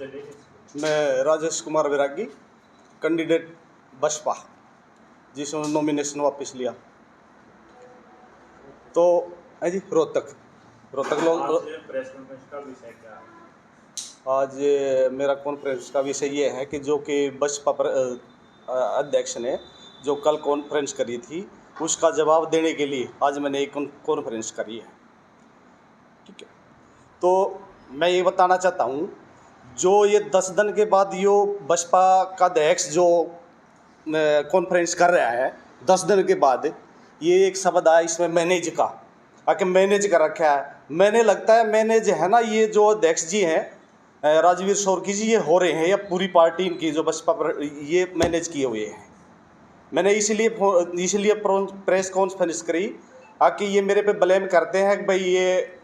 मैं राजेश कुमार वैरागी, कैंडिडेट बसपा, जिसने नॉमिनेशन वापस लिया। तो है जी रोहतक लोग। प्रेस कॉन्फ्रेंस का विषय क्या है? आज मेरा कॉन्फ्रेंस का विषय ये है कि जो कि बसपा अध्यक्ष ने जो कल कॉन्फ्रेंस करी थी, उसका जवाब देने के लिए आज मैंने एक कॉन्फ्रेंस करी है। ठीक है, तो मैं ये बताना चाहता हूँ, जो ये 10 दिन के बाद यो बसपा का अध्यक्ष जो कॉन्फ्रेंस कर रहा है, 10 दिन के बाद ये एक शब्द आया इसमें मैनेज का, आके मैनेज कर रखा है। मैंने लगता है मैनेज है ना, ये जो अध्यक्ष जी हैं राजवीर शोरकी जी, ये हो रहे हैं या पूरी पार्टी इनकी जो बसपा पर ये मैनेज किए हुए हैं। मैंने इसलिए प्रेस कॉन्फ्रेंस करी आकि ये मेरे पे ब्लेम करते हैं कि भाई ये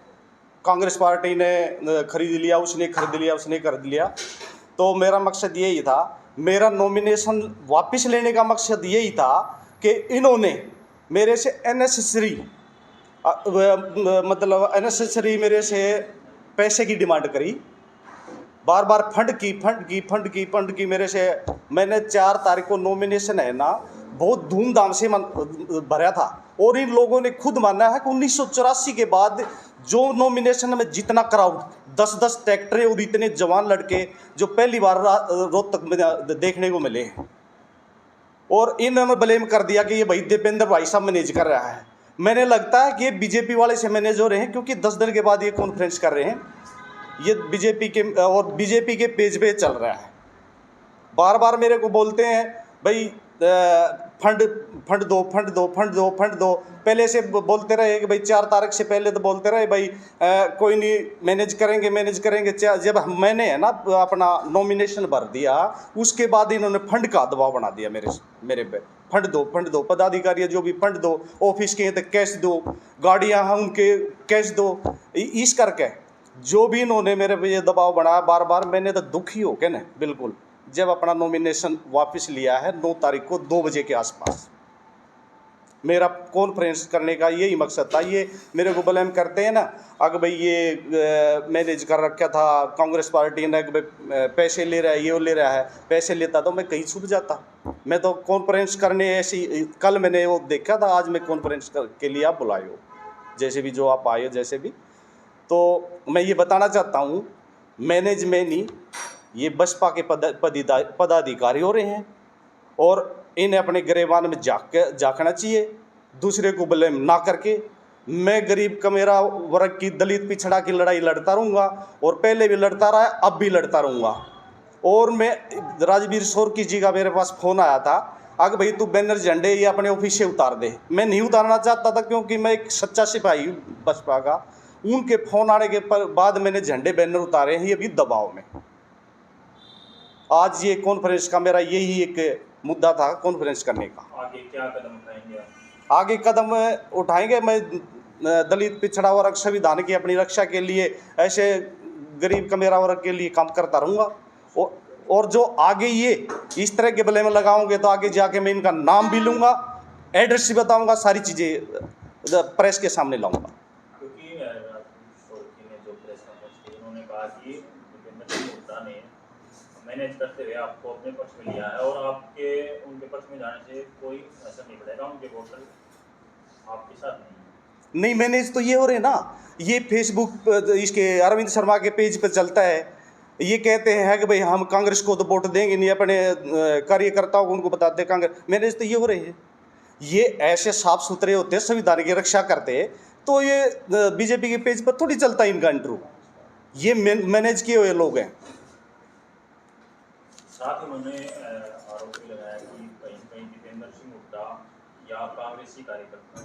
कांग्रेस पार्टी ने खरीद लिया, उसने खरीद लिया, उसने खरीद लिया। तो मेरा मकसद यही था, मेरा नॉमिनेशन वापस लेने का मकसद यही था कि इन्होंने मेरे से अननेसेसरी मेरे से पैसे की डिमांड करी, बार बार फंड की मेरे से। मैंने 4 तारीख को नॉमिनेशन है ना बहुत धूमधाम से भरा था, और इन लोगों ने खुद माना है कि 1984 के बाद जो नॉमिनेशन में जितना क्राउड, 10-10 ट्रैक्टरें और इतने जवान लड़के जो पहली बार रोहतक में देखने को मिले हैं, और इन्होंने ब्लेम कर दिया कि ये भाई दीपेंद्र भाई साहब मैनेज कर रहा है। मैंने लगता है कि ये बीजेपी वाले से मैनेज हो रहे हैं, क्योंकि 10 दिन के बाद ये कॉन्फ्रेंस कर रहे हैं। ये बीजेपी के पेज पे चल रहा है। बार बार मेरे को बोलते हैं भाई फंड दो। पहले से बोलते रहे कि भाई 4 तारीख से पहले तो बोलते रहे भाई कोई नहीं, मैनेज करेंगे। जब मैंने है ना अपना नॉमिनेशन भर दिया, उसके बाद इन्होंने फंड का दबाव बना दिया मेरे पे। फंड दो, पदाधिकारी जो भी फंड दो, ऑफिस के हैं तो कैश दो, गाड़ियाँ हैं उनके कैश दो। इस करके जो भी इन्होंने मेरे पे ये दबाव बनाया बार बार, मैंने तो दुखी हो के ना बिल्कुल जब अपना नॉमिनेशन वापस लिया है 9 तारीख को 2 बजे के आसपास। मेरा कॉन्फ्रेंस करने का यही मकसद था। ये मेरे को ब्लेम करते हैं ना, अगर भाई ये मैनेज कर रखा था कांग्रेस पार्टी ने, पैसे ले रहा है, ये ले रहा है। पैसे लेता तो मैं कहीं छुप जाता। मैं तो कॉन्फ्रेंस करने ऐसी, कल मैंने वो देखा था, आज मैं कॉन्फ्रेंस के लिए आप बुलाए हो, जैसे भी जो आप आए हो, जैसे भी। तो मैं ये बताना चाहता हूँ, मैनेजमेंट नहीं, ये बसपा के पदाधिकारी हो रहे हैं, और इन्हें अपने गिरेबान में झाँकना चाहिए, दूसरे को ब्लेम ना करके। मैं गरीब कमेरा वर्ग की, दलित पिछड़ा की लड़ाई लड़ता रहूँगा, और पहले भी लड़ता रहा, अब भी लड़ता रहूँगा। और मैं राजवीर शोरकी जी का मेरे पास फ़ोन आया था, अगर भाई तू बैनर झंडे ये अपने ऑफिस से उतार दे। मैं नहीं उतारना चाहता था, क्योंकि मैं एक सच्चा सिपाही हूँ बसपा का। उनके फ़ोन आने के बाद मैंने झंडे बैनर उतारे हैं, ये भी दबाव में। आज ये कॉन्फ्रेंस का मेरा यही एक मुद्दा था, कॉन्फ्रेंस करने का। आगे क्या कदम उठाएंगे? आगे कदम उठाएंगे, मैं दलित पिछड़ा वर्ग संविधान की अपनी रक्षा के लिए, ऐसे गरीब कमेरा वर्ग के लिए काम करता रहूँगा। और जो आगे ये इस तरह के ब्लेम लगाओगे तो आगे जाके मैं इनका नाम भी लूँगा, एड्रेस भी बताऊँगा, सारी चीज़ें प्रेस के सामने लाऊँगा। क्योंकि ने जो प्रेस कॉन्फ्रेंस की, उन्होंने कहा कि दीपेंद्र हुड्डा ने मैनेज करते हुए आपको अपने पक्ष में लिया है, और आपके उनके पक्ष में जाने से कोई असर नहीं पड़ेगा, उनके वोटर आपके साथ नहीं। मैनेज तो ये हो रहे ना, ये फेसबुक इसके अरविंद शर्मा के पेज पर चलता है। ये कहते हैं कि भाई हम कांग्रेस को तो वोट देंगे नहीं, अपने कार्यकर्ताओं को उनको बताते कांग्रेस। मैनेज तो ये हो रहे हैं। ये ऐसे साफ सुथरे होते, संविधान की रक्षा करते, तो ये बीजेपी के पेज पर थोड़ी चलता है इनका इंटरव्यू। ये मैनेज किए हुए लोग हैं। साथ ही उन्होंने आरोप भी लगाया कि कहीं दीपेंद्र सिंह हुड्डा या कांग्रेसी कार्यकर्ता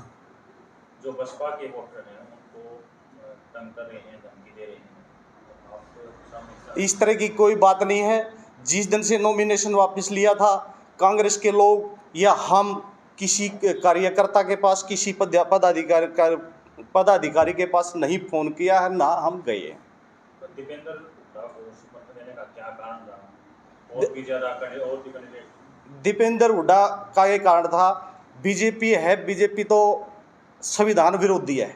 जो बसपा के वोटर हैं उनको तंग कर रहे हैं, धमकी दे रहे हैं। इस तरह की कोई बात नहीं है। जिस दिन से नॉमिनेशन वापस लिया था, कांग्रेस के लोग या हम किसी कार्यकर्ता के पास, किसी पदाधिकारी के पास नहीं फ़ोन किया है, ना हम गए हैं। तो दीपेंद्र हुड्डा को समर्थन देने का क्या कारण रहा? और भी कैंडिडेट दीपेंद्र हुड्डा का ये कारण था, बीजेपी है, बीजेपी तो संविधान विरोधी है।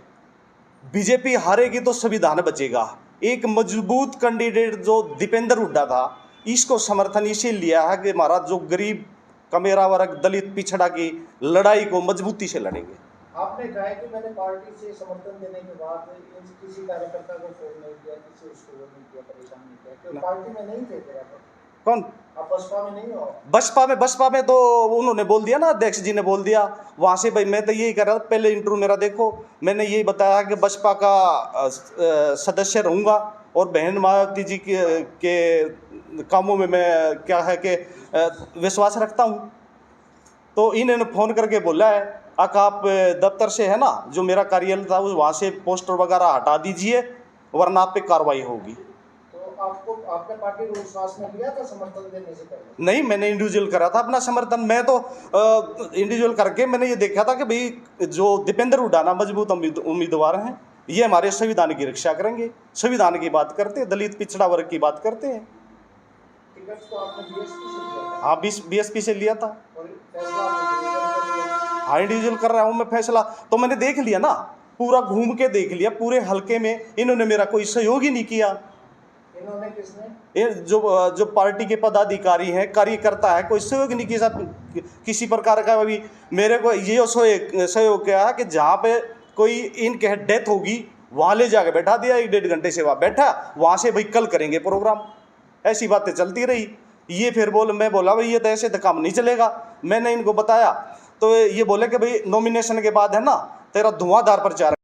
बीजेपी हारेगी तो संविधान बचेगा। एक मजबूत कैंडिडेट जो दीपेंद्र हुड्डा था, इसको समर्थन इसे लिया है कि हमारा जो गरीब कमेरा वर्ग दलित पिछड़ा की लड़ाई को मजबूती से लड़ेंगे। आपने कहा है कि मैंने पार्टी से समर्थन देने के बाद किसी कार्यकर्ता को फोन नहीं किया, किसी उसको वो नहीं किया, परेशान नहीं किया, क्योंकि पार्टी में नहीं थे फिर आप? कौन? आप बसपा में नहीं हो? बसपा में तो उन्होंने बोल दिया ना, अध्यक्ष जी ने बोल दिया वहाँ से। भाई मैं तो यही कर रहा था, पहले इंटरव्यू मेरा देखो, मैंने यही बताया कि बसपा का सदस्य रहूँगा और बहन मायावती जी के कामों में मैं क्या है कि विश्वास रखता हूँ। तो इन्होंने फ़ोन करके बोला है आप दफ्तर से है ना, जो मेरा कार्यालय था वहाँ से पोस्टर वगैरह हटा दीजिए वरना आप पे कार्रवाई होगी। तो आपको आपने पार्टी को विश्वास में लिया था समर्थन देने से पहले? नहीं, मैंने इंडिविजुअल करा था अपना समर्थन। मैं तो इंडिविजुअल करके मैंने ये देखा था कि भाई जो दीपेंद्र हुड्डा ना मजबूत उम्मीदवार हैं, ये हमारे संविधान की रक्षा करेंगे, संविधान की बात करते हैं, दलित पिछड़ा वर्ग की बात करते हैं। टिकट तो आपने बीएसपी से लिया था? हाँ, बीएसपी से लिया था। और फैसला आपने इंडिविजुअल कर लिया? हाँ, इंडिविजुअल कर रहा हूँ मैं फैसला। तो मैंने देख लिया ना, पूरा घूम के देख लिया, पूरे हलके में इन्होंने मेरा कोई सहयोग ही नहीं किया। इन्होंने किसने? ये जो पार्टी के पदाधिकारी हैं, कार्यकर्ता है, कोई सहयोग नहीं किया किसी प्रकार का। अभी मेरे को ये सहयोग किया है कि जहाँ पे कोई इनके डेथ होगी वहाँ ले जाके बैठा दिया, 1-1.5 घंटे से वहाँ बैठा, वहाँ से भाई कल करेंगे प्रोग्राम। ऐसी बातें चलती रही। ये फिर मैं बोला भाई ये तो ऐसे तो काम नहीं चलेगा। मैंने इनको बताया तो ये बोले कि भाई नॉमिनेशन के बाद है ना तेरा धुआंधार प्रचार